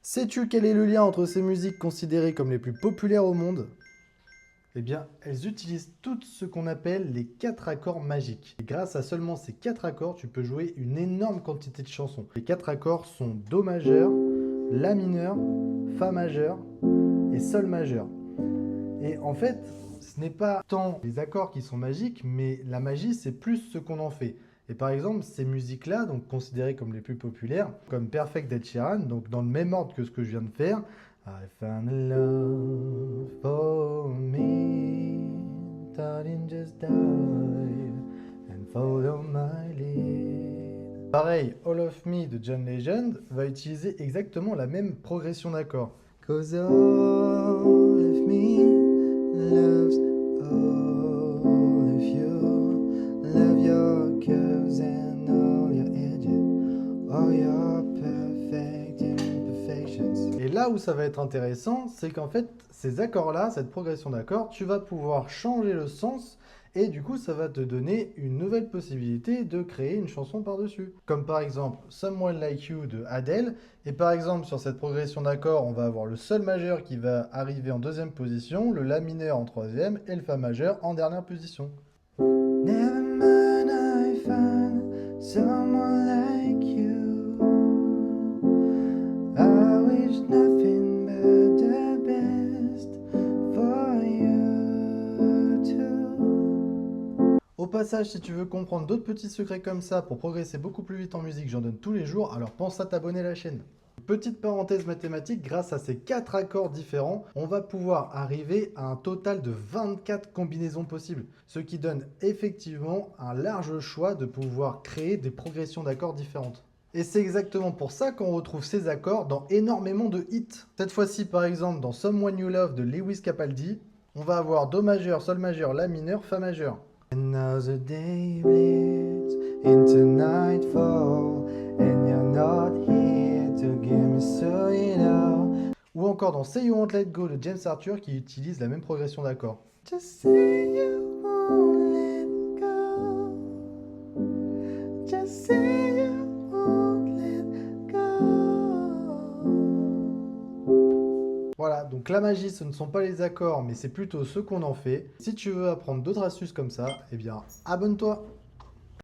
Sais-tu quel est le lien entre ces musiques considérées comme les plus populaires au monde? Eh bien, elles utilisent toutes ce qu'on appelle les 4 accords magiques. Et grâce à seulement ces 4 accords, tu peux jouer une énorme quantité de chansons. Les 4 accords sont Do majeur, La mineur, Fa majeur et Sol majeur. Et en fait, ce n'est pas tant les accords qui sont magiques, mais la magie, c'est plus ce qu'on en fait. Et par exemple, ces musiques-là, donc considérées comme les plus populaires, comme Perfect d'Ed Sheeran, donc dans le même ordre que ce que je viens de faire, I found a love for me, darling, just dive and follow my lead. Pareil, All of Me de John Legend va utiliser exactement la même progression d'accords. Cause all of me loves all of you, love your curves and all your edges, all your perfect imperfections. Et là où ça va être intéressant, c'est qu'en fait, ces accords-là, cette progression d'accords, tu vas pouvoir changer le sens et du coup, ça va te donner une nouvelle possibilité de créer une chanson par-dessus. Comme par exemple Someone Like You de Adele. Et par exemple, sur cette progression d'accords, on va avoir le Sol majeur qui va arriver en deuxième position, le La mineur en troisième et le Fa majeur en dernière position. Never mind, I found someone like you. I wish nothing but the best for you too. Au passage, si tu veux comprendre d'autres petits secrets comme ça pour progresser beaucoup plus vite en musique, j'en donne tous les jours, alors pense à t'abonner à la chaîne. Petite parenthèse mathématique, grâce à ces 4 accords différents, on va pouvoir arriver à un total de 24 combinaisons possibles, ce qui donne effectivement un large choix de pouvoir créer des progressions d'accords différentes. Et c'est exactement pour ça qu'on retrouve ces accords dans énormément de hits. Cette fois-ci, par exemple, dans Someone You Love de Lewis Capaldi, on va avoir Do majeur, Sol majeur, La mineur, Fa majeur. And now the day bleeds into nightfall, and you're not here to give me so you know. Ou encore dans Say You Won't Let Go de James Arthur qui utilise la même progression d'accords. Just say you won't let go. Just say you won't let go. Voilà, donc la magie, ce ne sont pas les accords, mais c'est plutôt ce qu'on en fait. Si tu veux apprendre d'autres astuces comme ça, eh bien, abonne-toi!